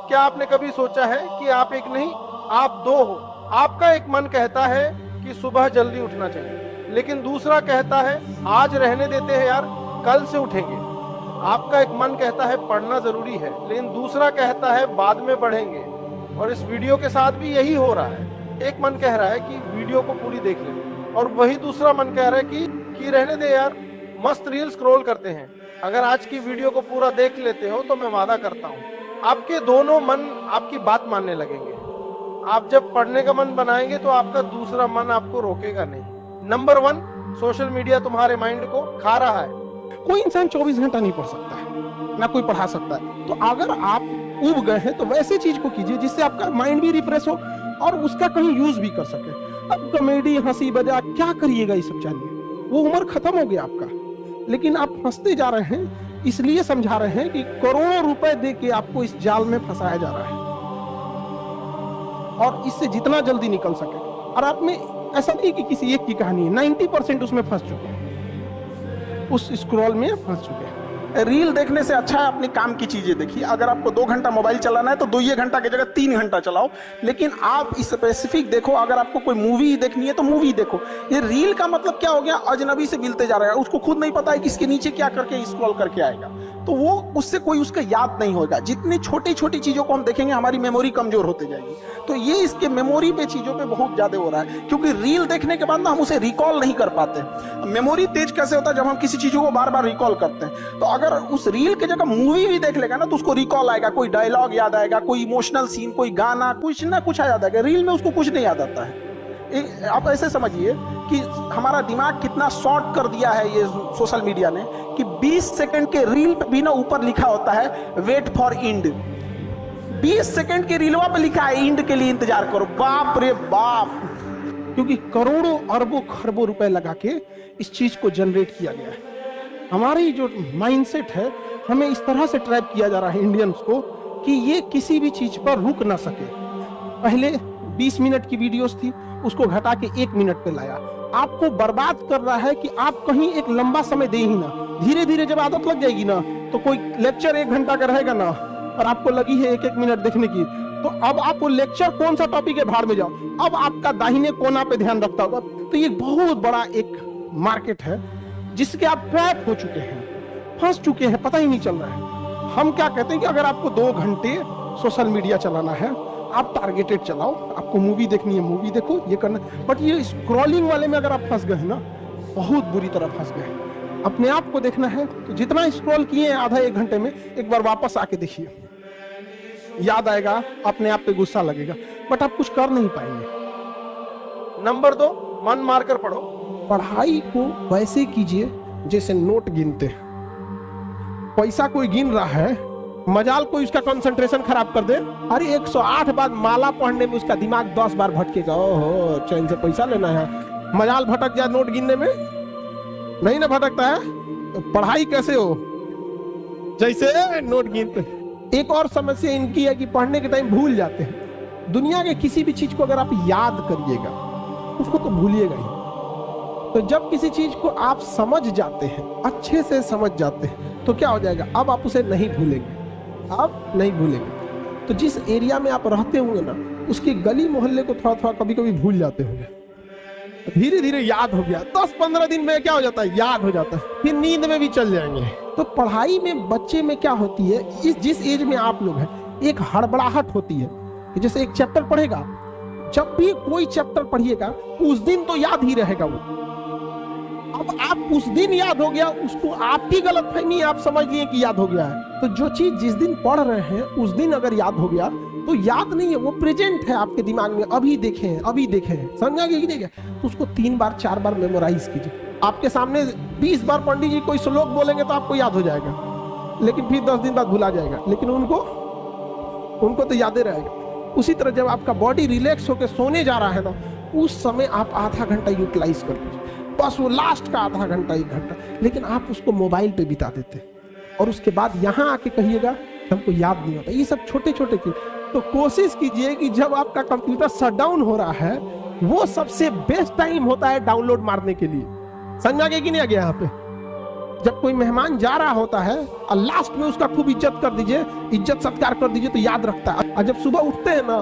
क्या आपने कभी सोचा है कि आप एक नहीं, आप दो हो? आपका एक मन कहता है कि सुबह जल्दी उठना चाहिए, लेकिन दूसरा कहता है आज रहने देते हैं यार, कल से उठेंगे। आपका एक मन कहता है पढ़ना जरूरी है, लेकिन दूसरा कहता है बाद में पढ़ेंगे। और इस वीडियो के साथ भी यही हो रहा है। एक मन कह रहा है कि वीडियो को पूरी देख ले, और वही दूसरा मन कह रहा है कि रहने दे यार, मस्त रील स्क्रॉल करते हैं। अगर आज की वीडियो को पूरा देख लेते हो तो मैं वादा करता हूँ आपके दोनों मन आपकी बात मानने लगेंगे। आप जब पढ़ने का मन बनाएंगे तो आपका दूसरा मन आपको रोकेगा नहीं। नंबर 1, सोशल मीडिया तुम्हारे माइंड को खा रहा है। कोई इंसान 24 घंटा नहीं पढ़ सकता है, ना कोई पढ़ा सकता है। तो अगर आप उब गए हैं तो वैसे चीज को कीजिए जिससे आपका माइंड भी रिफ्रेश हो और उसका कहीं यूज भी कर सके। अब कॉमेडी, हंसी मजाक क्या करिएगा, ये सब जानिए, वो उम्र खत्म हो गया आपका। लेकिन आप हंसते जा रहे हैं, इसलिए समझा रहे हैं कि करोड़ों रुपए दे के आपको इस जाल में फंसाया जा रहा है और इससे जितना जल्दी निकल सके। और आप में ऐसा नहीं कि किसी एक की कहानी है, 90% उसमें फंस चुके हैं, उस स्क्रॉल में फंस चुके हैं। रील देखने से अच्छा है अपने काम की चीजें देखिए। अगर आपको 2 घंटा मोबाइल चलाना है तो 2 घंटा की जगह 3 घंटा चलाओ, लेकिन आप स्पेसिफिक देखो। अगर आपको कोई मूवी देखनी है तो मूवी देखो। ये रील का मतलब क्या हो गया, अजनबी से मिलते जा रहा है, उसको खुद नहीं पता है कि इसके नीचे क्या करके स्क्रॉल करके आएगा, तो वो उससे कोई उसका याद नहीं होगा। जितनी छोटी छोटी चीजों को हम देखेंगे हमारी मेमोरी कमजोर होते जाएगी। तो ये इसके मेमोरी पे चीजों पे बहुत ज्यादा हो रहा है, क्योंकि रील देखने के बाद ना हम उसे रिकॉल नहीं कर पाते। मेमोरी तेज कैसे होता है, जब हम किसी चीजों को बार बार रिकॉल करते हैं। तो अगर उस रील की जगह मूवी भी देख लेगा ना तो उसको रिकॉल आएगा, कोई डायलॉग याद आएगा, कोई इमोशनल सीन, कोई गाना, कुछ ना कुछ याद आएगा। रील में उसको कुछ नहीं याद आता है। आप ऐसे समझिए कि हमारा दिमाग कितना शॉर्ट कर दिया है ये सोशल मीडिया ने, कि 20 सेकंड के रील पे भी ना ऊपर लिखा होता है वेट फॉर इंड। 20 सेकंड के रीलवा पे लिखा है इंड के लिए इंतजार करो। बाप रे बाप, क्योंकि करोड़ों अरबों खरबों रुपए लगा के इस चीज को जनरेट किया गया है। हमारी जो माइंडसेट है, हमें इस तरह से ट्रैप किया जा रहा है इंडियंस को कि ये किसी भी चीज पर रुक ना सके। पहले 20 मिनट की वीडियोस थी, उसको घटा के 1 मिनट पे लाया। आपको बर्बाद कर रहा है कि आप कहीं एक लंबा समय दे ही ना। धीरे धीरे जब आदत लग जाएगी ना, तो कोई लेक्चर 1 घंटा का रहेगा ना और आपको लगी है 1-1 मिनट देखने की, तो अब आप वो लेक्चर कौन सा टॉपिक है भाड़ में जाओ, अब आपका दाहिने कोना पे ध्यान रखता होगा। तो ये बहुत बड़ा एक मार्केट है जिसके आप ट्रैप हो चुके हैं, फंस चुके हैं, पता ही नहीं चल रहा है। हम क्या कहते हैं कि अगर आपको 2 घंटे सोशल मीडिया चलाना है, आप टारगेटेड चलाओ। आपको मूवी देखनी है, मूवी देखो, ये करना। बट ये स्क्रॉलिंग वाले में अगर आप फंस गए ना, बहुत बुरी तरह फंस गए। अपने आप को देखना है तो जितना स्क्रॉल किए हैं आधा 1 घंटे में, एक बार वापस आके देखिए, याद आएगा, अपने आप पे गुस्सा लगेगा, बट आप कुछ कर नहीं पाएंगे। नंबर 2, मन मारकर पढ़ो। पढ़ाई को वैसे कीजिए जैसे नोट गिनते हैं। पैसा कोई गिन रहा है, मजाल कोई उसका कंसंट्रेशन खराब कर दे, अरे 108 बार माला पढ़ने में उसका दिमाग 10 बार भटकेगा। ओहो, चैन से पैसा लेना है, मजाल भटक जाए नोट गिनने में, नहीं ना भटकता है। तो पढ़ाई कैसे हो, जैसे नोट गिनते। एक और समस्या इनकी है कि पढ़ने के टाइम भूल जाते हैं। दुनिया के किसी भी चीज को अगर आप याद करिएगा, उसको तो भूलिएगा ही। तो जब किसी चीज को आप समझ जाते हैं, अच्छे से समझ जाते हैं, तो क्या हो जाएगा, अब आप उसे नहीं भूलेंगे, आप नहीं भूलेंगे। तो जिस एरिया में आप रहते होंगे ना, उसके गली मोहल्ले को थोड़ा थोड़ा कभी कभी भूल जाते होंगे। धीरे धीरे याद हो गया, 10-15 दिन में क्या हो जाता है, याद हो जाता है, फिर नींद में भी चल जाएंगे। तो पढ़ाई में बच्चे में क्या होती है, इस जिस एज में आप लोग हैं, एक हड़बड़ाहट होती है कि जैसे एक चैप्टर पढ़ेगा, जब भी कोई चैप्टर पढ़िएगा उस दिन तो याद ही रहेगा वो। अब आप उस दिन याद हो गया, उसको आपकी गलतफहमी, आप समझ लिए कि याद हो गया है। तो जो चीज जिस दिन पढ़ रहे हैं उस दिन अगर याद हो गया तो याद नहीं है, वो प्रेजेंट है आपके दिमाग में, अभी देखे हैं, अभी देखे हैं, समझा कि नहीं? तो उसको 3 बार 4 बार मेमोराइज कीजिए। आपके सामने 20 बार पंडित जी कोई श्लोक बोलेंगे तो आपको याद हो जाएगा, लेकिन फिर 10 दिन बाद भुला जाएगा, लेकिन उनको तो याद ही रहेगा। उसी तरह जब आपका बॉडी रिलैक्स होकर सोने जा रहा है ना, उस समय आप आधा घंटा यूटिलाइज कर लीजिए, बस वो लास्ट का आधा घंटा 1 घंटा। लेकिन आप उसको मोबाइल पे बिता देते और उसके बाद यहाँ आके कहिएगा हमको याद नहीं होता। ये सब छोटे छोटे चीज। तो कोशिश कीजिए कि जब आपका कंप्यूटर शटडाउन हो रहा है, वो सबसे बेस्ट टाइम होता है डाउनलोड मारने के लिए। समझ आ गया कि नहीं आ गया यहाँ पे? जब कोई मेहमान जा रहा होता है और लास्ट में उसका खूब इज्जत कर दीजिए, इज्जत सत्कार कर दीजिए, तो याद रखता है। और जब सुबह उठते हैं ना,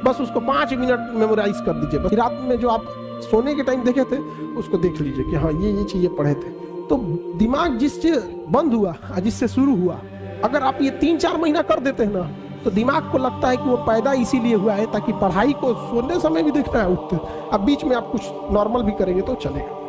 बस उसको 5 मिनट मेमोराइज कर दीजिए। बस रात में जो आप सोने के टाइम देखे थे उसको देख लीजिए कि हाँ ये चीजें पढ़े थे। तो दिमाग जिससे बंद हुआ और जिससे शुरू हुआ, अगर आप ये 3-4 महीना कर देते हैं ना, तो दिमाग को लगता है कि वो पैदा इसीलिए हुआ है ताकि पढ़ाई को सोने समय भी देखना है, उठते। अब बीच में आप कुछ नॉर्मल भी करेंगे तो चलेगा।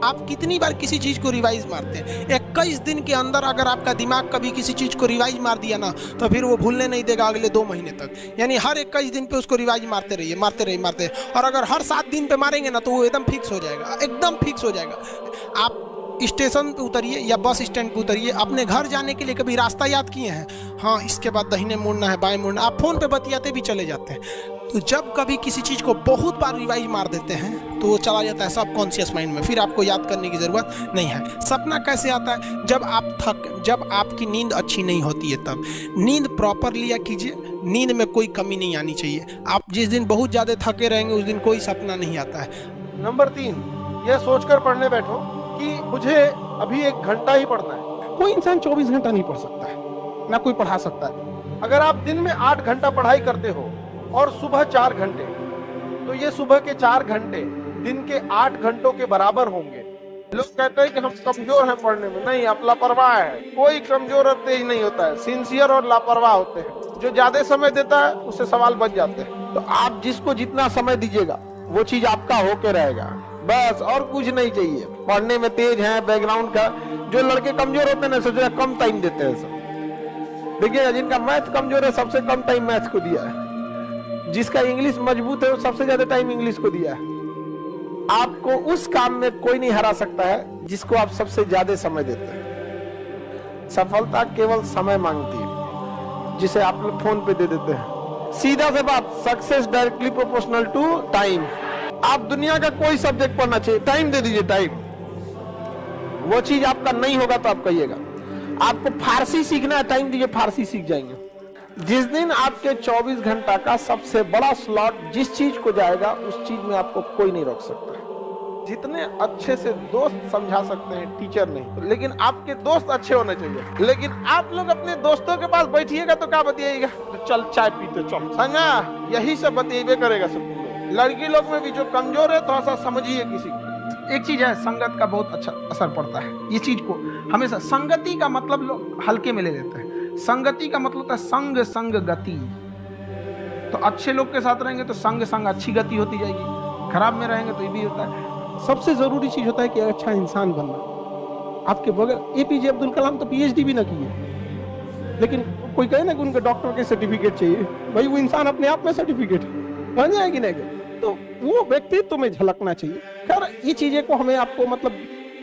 आप कितनी बार किसी चीज को रिवाइज मारते हैं? 21 दिन के अंदर अगर आपका दिमाग कभी किसी चीज को रिवाइज मार दिया ना, तो फिर वो भूलने नहीं देगा अगले 2 महीने तक। यानी हर 21 दिन पे उसको रिवाइज मारते रहिए, मारते रहिए। और अगर हर 7 दिन पे मारेंगे ना, तो वो एकदम फिक्स हो जाएगा, एकदम फिक्स हो जाएगा। आप स्टेशन पे उतरिए या बस स्टैंड पे उतरिए, अपने घर जाने के लिए कभी रास्ता याद किए हैं? हाँ, इसके बाद दाहिने मुड़ना है, बाएं मुड़ना। आप फोन पे बतियाते भी चले जाते हैं। तो जब कभी किसी चीज को बहुत बार रिवाइज मार देते हैं तो वो चला जाता है सबकॉन्शियस माइंड में, फिर आपको याद करने की जरूरत नहीं है। सपना कैसे आता है? जब आपकी नींद अच्छी नहीं होती है, तब नींद प्रॉपर लिया कीजिए। नींद में कोई कमी नहीं आनी चाहिए। आप जिस दिन बहुत ज्यादा थके रहेंगे उस दिन कोई सपना नहीं आता है। नंबर 3, यह सोचकर पढ़ने बैठो कि मुझे अभी 1 घंटा ही पढ़ना है। कोई इंसान 24 घंटा नहीं पढ़ सकता है, ना कोई पढ़ा सकता है। अगर आप दिन में 8 घंटा पढ़ाई करते हो और सुबह 4 घंटे, तो ये सुबह के 4 घंटे दिन के 8 घंटों के बराबर होंगे। लोग कहते हैं कि हम कमजोर हैं पढ़ने में। नहीं, आप लापरवाह है। कोई कमजोर और तेज नहीं होता है, सिंसियर और लापरवाह होते हैं। जो ज्यादा समय देता है उससे सवाल बच जाते हैं। तो आप जिसको जितना समय दीजिएगा वो चीज आपका होके रहेगा, बस, और कुछ नहीं चाहिए। पढ़ने में तेज है, बैकग्राउंड का। जो लड़के कमजोर होते हैं ना, सोच रहे कम टाइम देते हैं सब। देखिए, जिनका मैथ कमजोर है सबसे कम टाइम मैथ को दिया है। जिसका इंग्लिश मजबूत है वो सबसे ज्यादा टाइम इंग्लिश को दिया है। आपको उस काम में कोई नहीं हरा सकता है जिसको आप सबसे ज्यादा समय देते हैं। सफलता केवल समय मांगती है, जिसे आप लोग फोन पे दे देते हैं। सीधा से बात, success directly proportional to time. आप दुनिया का कोई सब्जेक्ट पढ़ना चाहिए, टाइम दे दीजिए, टाइम। वो चीज आपका नहीं होगा तो आप कहिएगा। आपको फारसी सीखना है, टाइम दीजिए, फारसी सीख जाएंगे। जिस दिन आपके 24 घंटा का सबसे बड़ा स्लॉट जिस चीज को जाएगा, उस चीज में आपको कोई नहीं रोक सकता। जितने अच्छे से दोस्त समझा सकते हैं, टीचर नहीं, लेकिन आपके दोस्त अच्छे होने चाहिए। लेकिन आप लोग अपने दोस्तों के पास बैठिएगा तो क्या बतियाएगा? तो चल चाय पीते चल, समझा? यही सब बतिएबे करेगा सब। लड़की लोग में भी जो कमजोर है, थोड़ा सा समझिए किसी को। एक चीज है, संगत का बहुत अच्छा असर पड़ता है। ये चीज को हमेशा, संगति का मतलब लोग हल्के में ले लेते हैं। संगति का मतलब होता है संग संग गति। तो अच्छे लोग के साथ रहेंगे तो संग संग अच्छी गति होती जाएगी, खराब में रहेंगे तो ये भी होता है। सबसे जरूरी चीज होता है कि अच्छा इंसान बनना। आपके बगैर एपीजे अब्दुल कलाम तो पीएचडी भी ना किए, लेकिन कोई कहे ना कि उनके डॉक्टर के सर्टिफिकेट चाहिए, भाई वो इंसान अपने आप में सर्टिफिकेट बन जाएगी नहीं, तो वो व्यक्तित्व में झलकना चाहिए। खैर, ये चीजें को हमें आपको मतलब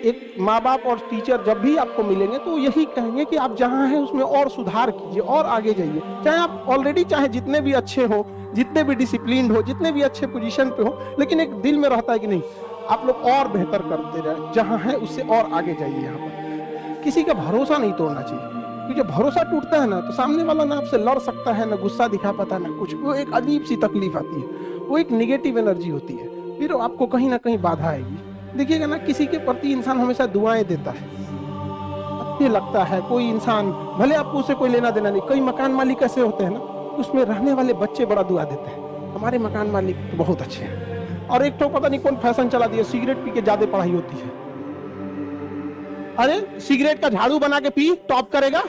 एक माँ बाप और टीचर जब भी आपको मिलेंगे तो यही कहेंगे कि आप जहाँ हैं उसमें और सुधार कीजिए और आगे जाइए। चाहे आप ऑलरेडी चाहे जितने भी अच्छे हो, जितने भी डिसिप्लिन हो, जितने भी अच्छे पोजीशन पे हो, लेकिन एक दिल में रहता है कि नहीं, आप लोग और बेहतर करते रहे, जहाँ है उससे और आगे जाइए। यहाँ पर किसी का भरोसा नहीं तोड़ना चाहिए, क्योंकि जब भरोसा टूटता है ना, तो सामने वाला ना आपसे लड़ सकता है, ना गुस्सा दिखा पाता है, ना कुछ। वो एक अजीब सी तकलीफ आती है, वो एक निगेटिव एनर्जी होती है, फिर आपको कहीं ना कहीं बाधा आएगी। देखिएगा ना, किसी के प्रति इंसान हमेशा दुआएं देता है, अच्छे लगता है। कोई इंसान भले आपको उसे कोई लेना देना नहीं, कई मकान मालिक ऐसे होते हैं ना, उसमें रहने वाले बच्चे बड़ा दुआ देते हैं, हमारे मकान मालिक तो बहुत अच्छे हैं। और एक तो पता नहीं कौन फैशन चला दिया, सिगरेट पी के ज्यादा पढ़ाई होती है। अरे सिगरेट का झाड़ू बना के पी, टॉप करेगा।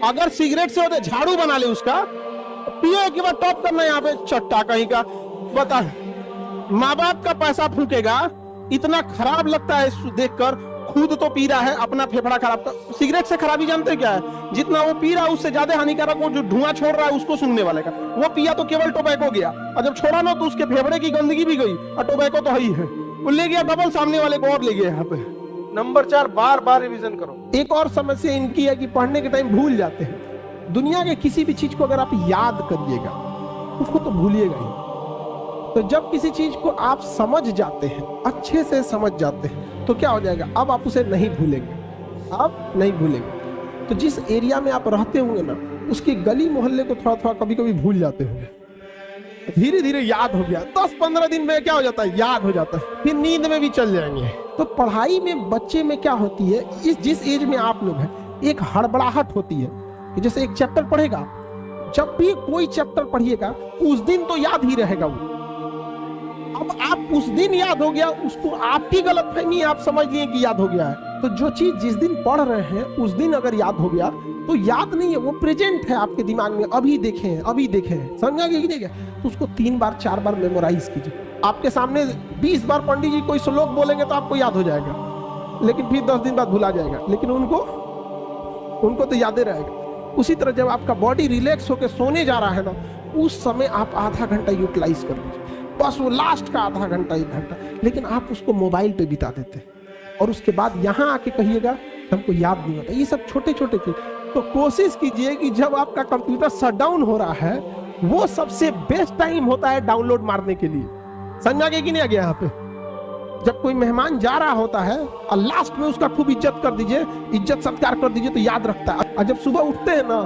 अगर सिगरेट से होते झाड़ू बना ले उसका, पिए के बाद टॉप करना, यहाँ पे चट्टा कहीं का। बता, माँ बाप का पैसा फूकेगा, इतना खराब लगता है देखकर। खुद तो पी रहा है, अपना फेफड़ा खराब कर। सिगरेट से खराबी जानते क्या है? जितना वो पी रहा है उससे ज्यादा हानिकारक वो जो धुआं छोड़ रहा है उसको सूंघने वाले का। वो पिया तो केवल टोबैको गया, और जब छोड़ा ना तो उसके फेफड़े की गंदगी भी गई, और टोबैको तो ही है, वो ले गया डबल, सामने वाले को और ले गया। यहाँ पे नंबर 4, बार बार रिवीजन करो। एक और समस्या इनकी है कि पढ़ने के टाइम भूल जाते हैं। दुनिया के किसी भी चीज को अगर आप याद करिएगा, उसको तो भूलिएगा ही। तो जब किसी चीज को आप समझ जाते हैं, अच्छे से समझ जाते हैं, तो क्या हो जाएगा? अब आप उसे नहीं भूलेंगे, आप नहीं भूलेंगे। तो जिस एरिया में आप रहते होंगे ना, उसकी गली मोहल्ले को थोड़ा थोड़ा कभी कभी भूल जाते होंगे। तो धीरे धीरे याद हो गया, 10-15 दिन में क्या हो जाता है, याद हो जाता है, फिर नींद में भी चल जाएंगे। तो पढ़ाई में बच्चे में क्या होती है, इस जिस एज में आप लोग हैं, एक हड़बड़ाहट होती है कि जैसे एक चैप्टर पढ़ेगा, जब भी कोई चैप्टर पढ़िएगा उस दिन तो याद ही रहेगा वो। अब आप उस दिन याद हो गया, उसको आपकी गलतफहमी आप समझ लिए कि याद हो गया है। तो जो चीज जिस दिन पढ़ रहे हैं उस दिन अगर याद हो गया तो याद नहीं है, वो प्रेजेंट है आपके दिमाग में, अभी देखे हैं, समझा कि नहीं? तो उसको 3 बार 4 बार मेमोराइज कीजिए। आपके सामने 20 बार पंडित जी कोई श्लोक बोलेंगे तो आपको याद हो जाएगा, लेकिन फिर 10 दिन बाद भुला जाएगा, लेकिन उनको तो याद रहेगा। उसी तरह जब आपका बॉडी रिलैक्स होकर सोने जा रहा है ना, उस समय आप आधा घंटा यूटिलाइज कर लीजिए, बस वो लास्ट का आधा घंटा 1 घंटा, लेकिन आप उसको मोबाइल पे बिता देते हैं और उसके बाद यहाँ आके कहिएगा हमको याद नहीं होता। ये सब छोटे छोटे चीज। तो कोशिश कीजिए कि जब आपका कंप्यूटर शट डाउन हो रहा है, वो सबसे बेस्ट टाइम होता है डाउनलोड मारने के लिए। समझा कि नहीं आ गया यहाँ पे? जब कोई मेहमान जा रहा होता है और लास्ट में उसका खूब इज्जत कर दीजिए, इज्जत सत्कार कर दीजिए, तो याद रखता है। और जब सुबह उठते हैं ना,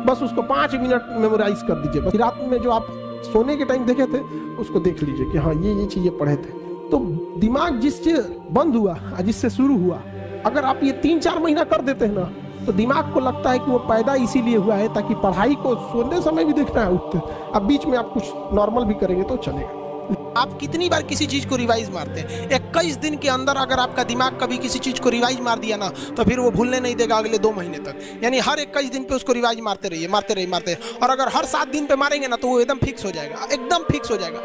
बस उसको 5 मिनट मेमोराइज कर दीजिए। बस रात में जो आप सोने के टाइम देखे थे उसको देख लीजिए कि हाँ ये चीजें पढ़े थे। तो दिमाग जिससे बंद हुआ जिससे शुरू हुआ, अगर आप ये 3-4 महीना कर देते हैं ना, तो दिमाग को लगता है कि वो पैदा इसीलिए हुआ है ताकि पढ़ाई को सोने समय भी देखना है, उठते। अब बीच में आप कुछ नॉर्मल भी करेंगे तो चलेगा। आप कितनी बार किसी चीज को रिवाइज मारते हैं? 21 दिन के अंदर अगर आपका दिमाग कभी किसी चीज को रिवाइज मार दिया ना, तो फिर वो भूलने नहीं देगा अगले 2 महीने तक। यानी हर 21 दिन पे उसको रिवाइज मारते रहिए। और अगर हर 7 दिन पे मारेंगे ना, तो वो एकदम फिक्स हो जाएगा, एकदम फिक्स हो जाएगा।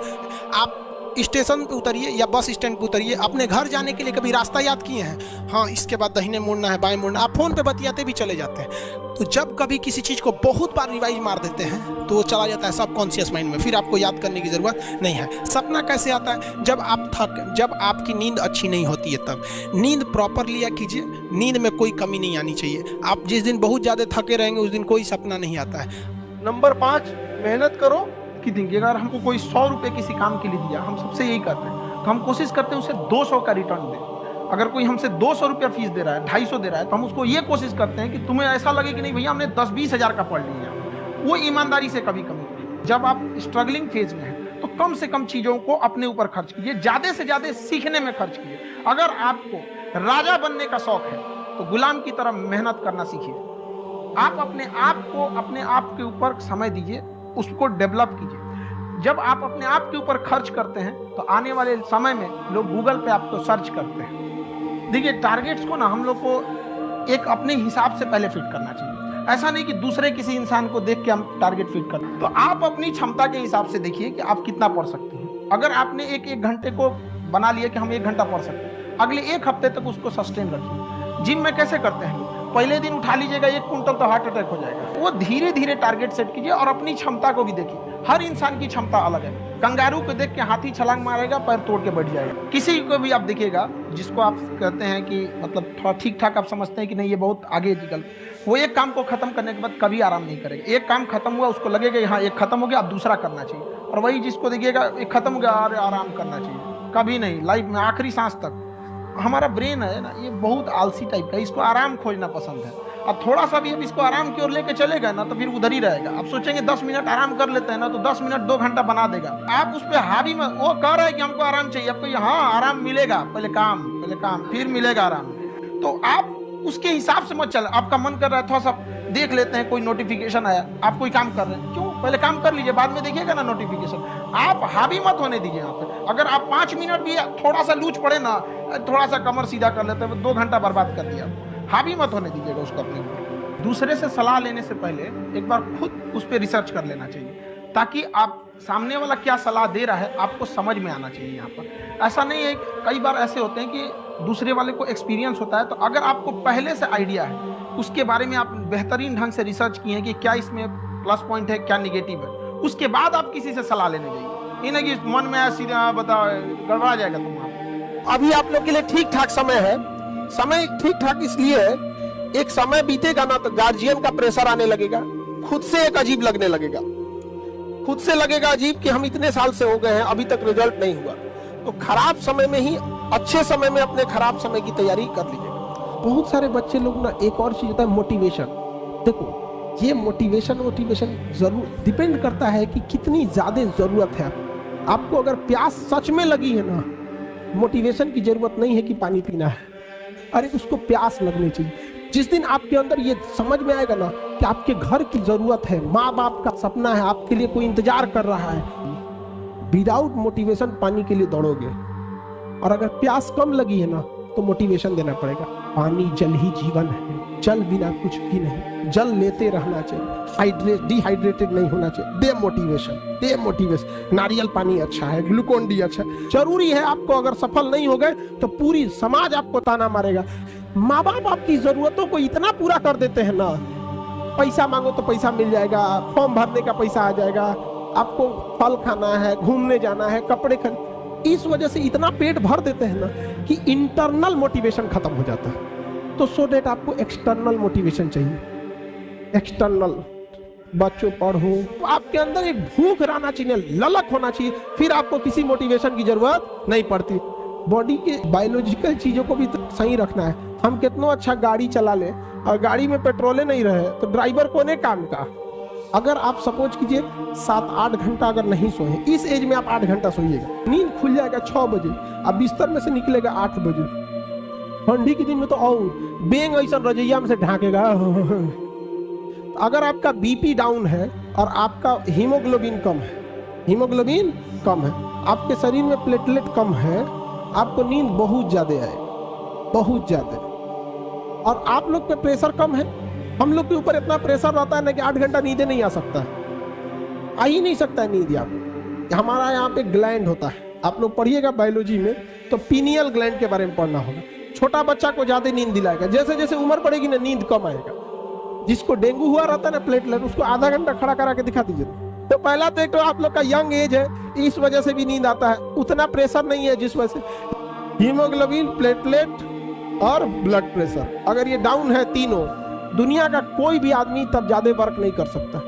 आप स्टेशन पे उतरिए या बस स्टैंड पे उतरिए, अपने घर जाने के लिए कभी रास्ता याद किए हैं? हाँ, इसके बाद दाहिने मुड़ना है, बाएं मुड़ना। आप फोन पे बतियाते भी चले जाते हैं। तो जब कभी किसी चीज को बहुत बार रिवाइज मार देते हैं तो वो चला जाता है सबकॉन्शियस माइंड में, फिर आपको याद करने की जरूरत नहीं है। सपना कैसे आता है? जब आपकी नींद अच्छी नहीं होती है, तब नींद प्रॉपर लिया कीजिए। नींद में कोई कमी नहीं आनी चाहिए। आप जिस दिन बहुत ज्यादा थके रहेंगे उस दिन कोई सपना नहीं आता है। नंबर 5, मेहनत करो। कि देखिए, अगर हमको कोई 100 रुपए किसी काम के लिए दिया, हम सबसे यही करते हैं, तो हम कोशिश करते हैं उसे 200 का रिटर्न दें। अगर कोई हमसे 200 रुपया फीस दे रहा है, 250 दे रहा है, तो हम उसको ये कोशिश करते हैं कि तुम्हें ऐसा लगे कि नहीं भैया हमने 10-20 हज़ार का पढ़ लिया। वो ईमानदारी से कभी कमी नहीं। जब आप स्ट्रगलिंग फेज में हैं, तो कम से कम चीज़ों को अपने ऊपर खर्च कीजिए, ज़्यादा से ज़्यादा सीखने में खर्च कीजिए। अगर आपको राजा बनने का शौक है, तो गुलाम की तरह मेहनत करना सीखिए। आप अपने आप के ऊपर समय दीजिए, उसको डेवलप कीजिए। जब आप अपने आप के ऊपर खर्च करते हैं, तो आने वाले समय में लोग गूगल पे आपको सर्च करते हैं। देखिए, टारगेट्स को ना हम लोग को एक अपने हिसाब से पहले फिट करना चाहिए। ऐसा नहीं कि दूसरे किसी इंसान को देख के हम टारगेट फिट करते। तो आप अपनी क्षमता के हिसाब से देखिए कि आप कितना पढ़ सकते हैं। अगर आपने एक घंटे को बना लिया कि हम 1 घंटा पढ़ सकते हैं, अगले 1 हफ्ते तक उसको सस्टेन रखिए। जिम में कैसे करते हैं लोग, पहले दिन उठा लीजिएगा 1 कुंटल तो हार्ट अटैक हो जाएगा। वो धीरे धीरे टारगेट सेट कीजिए और अपनी क्षमता को भी देखिए। हर इंसान की क्षमता अलग है। कंगारू को देख के हाथी छलांग मारेगा, पैर तोड़ के बैठ जाएगा। किसी को भी आप देखिएगा जिसको आप कहते हैं कि मतलब थोड़ा ठीक ठाक आप समझते हैं कि नहीं ये बहुत आगे निकल, वो एक काम को खत्म करने के बाद कभी आराम नहीं करेगा। एक काम खत्म हुआ उसको लगेगा हाँ एक खत्म हो गया, अब दूसरा करना चाहिए। और वही जिसको देखिएगा एक खत्म हो गया, अरे आराम करना चाहिए, कभी नहीं। लाइफ में आखिरी सांस तक हमारा ब्रेन है ना, ये बहुत आलसी टाइप का, इसको आराम खोजना पसंद है। अब थोड़ा सा भी अब इसको आराम की ओर लेके चलेगा ना, तो फिर उधर ही रहेगा। आप सोचेंगे 10 मिनट आराम कर लेते हैं ना, तो 10 मिनट 2 घंटा बना देगा। आप उस पर हावी में, वो कह रहा है कि हमको आराम चाहिए, आपको हाँ आराम मिलेगा, पहले काम फिर मिलेगा आराम। तो आप उसके हिसाब से मत चले। आपका मन कर रहा है थोड़ा सा देख लेते हैं, कोई नोटिफिकेशन आया, आप कोई काम कर रहे हैं, क्यों पहले काम कर लीजिए, बाद में देखिएगा ना नोटिफिकेशन। आप हावी मत होने दीजिए यहाँ पे। अगर आप 5 मिनट भी थोड़ा सा लूज पड़े ना, थोड़ा सा कमर सीधा कर लेते हैं, 2 घंटा बर्बाद कर दिया। हावी मत होने दीजिएगा उसको अपने ऊपर। दूसरे से सलाह लेने से पहले एक बार खुद उस पर रिसर्च कर लेना चाहिए, ताकि आप सामने वाला क्या सलाह दे रहा है आपको समझ में आना चाहिए। यहाँ पर ऐसा नहीं है, कई बार ऐसे होते हैं कि दूसरे वाले को एक्सपीरियंस होता है, तो अगर आपको पहले से आइडिया है, उसके बारे में आप बेहतरीन ढंग से रिसर्च किए हैं कि क्या इसमें प्लस पॉइंट है, क्या निगेटिव है, उसके बाद आप किसी से सलाह लेने जाइए। ये नहीं कि मन में आया सीधा बताओ, गड़बड़ा जाएगा तुम। अभी आप लोग के लिए ठीक ठाक समय है। समय ठीक ठाक इसलिए है, एक समय बीतेगा ना तो गार्जियन का प्रेशर आने लगेगा, खुद से एक अजीब लगने लगेगा, खुद से लगेगा अजीब कि हम इतने साल से हो गए हैं अभी तक रिजल्ट नहीं हुआ। तो खराब समय में ही अच्छे समय में अपने खराब समय की तैयारी कर लीजिएगा। बहुत सारे बच्चे लोग ना, एक और चीज होता है मोटिवेशन। देखो ये मोटिवेशन जरूर डिपेंड करता है कि कितनी ज्यादा जरूरत है आपको। अगर प्यास सच में लगी है ना, मोटिवेशन की जरूरत नहीं है कि पानी पीना है, अरे उसको प्यास लगनी चाहिए। जिस दिन आपके अंदर ये समझ में आएगा ना कि आपके घर की जरूरत है, माँ बाप का सपना है, आपके लिए कोई इंतजार कर रहा है, विदाउट मोटिवेशन पानी के लिए दौड़ोगे। और अगर प्यास कम लगी है ना तो मोटिवेशन देना पड़ेगा। पानी जल ही जीवन है, जल बिना कुछ भी नहीं, जल लेते रहना चाहिए, डिहाइड्रेटेड नहीं होना चाहिए। दे मोटिवेशन। नारियल पानी अच्छा है, ग्लूकोन डी अच्छा है। जरूरी है आपको, अगर सफल नहीं हो गए तो पूरी समाज आपको ताना मारेगा। माँ बाप आपकी जरूरतों को इतना पूरा कर देते हैं ना, पैसा मांगो तो पैसा मिल जाएगा, फॉर्म भरने का पैसा आ जाएगा, आपको फल खाना है, घूमने जाना है, कपड़े खरीद, इस वजह से इतना पेट भर देते हैं ना कि इंटरनल मोटिवेशन खत्म हो जाता है। तो सो दैट आपको एक्सटर्नल मोटिवेशन चाहिए। एक्सटर्नल, बच्चों पढ़ो, आपके अंदर एक भूख रहना चाहिए, ललक होना चाहिए, फिर आपको किसी मोटिवेशन की जरूरत नहीं पड़ती। बॉडी के बायोलॉजिकल चीजों को भी तो सही रखना है। हम कितना अच्छा गाड़ी चला ले और गाड़ी में पेट्रोले नहीं रहे तो ड्राइवर कोने काम का। अगर आप सपोज कीजिए 7-8 घंटा अगर नहीं सोए, इस एज में आप 8 घंटा सोइएगा, नींद खुल जाएगा 6 बजे, अब बिस्तर में से निकलेगा 8 बजे। ठंडी के दिन में तो और बेंग ऐसा रजैया में से ढाकेगा। अगर आपका बीपी डाउन है और आपका हीमोग्लोबिन कम है, आपके शरीर में प्लेटलेट कम है, आपको नींद बहुत ज्यादा आएगा, बहुत ज्यादा। और आप लोग पे प्रेशर कम है, हम लोग के ऊपर इतना प्रेशर रहता है ना कि 8 घंटा नींद नहीं आ सकता है, आ ही नहीं सकता है नींद। यहाँ हमारा यहाँ पे ग्लैंड होता है, आप लोग पढ़िएगा बायोलॉजी में तो पीनियल ग्लैंड के बारे में पढ़ना होगा। छोटा बच्चा को ज्यादा नींद दिलाएगा, जैसे जैसे उम्र बढ़ेगी ना नींद कम आएगा। जिसको डेंगू हुआ रहता है ना प्लेटलेट, उसको आधा घंटा खड़ा करा के दिखा दीजिए। तो पहला तो एक तो आप लोग का यंग एज है, इस वजह से भी नींद आता है, उतना प्रेशर नहीं है जिस वजह से हीमोग्लोबिन, प्लेटलेट और ब्लड प्रेशर अगर ये डाउन है तीनों, दुनिया का कोई भी आदमी तब ज्यादा वर्क नहीं कर सकता।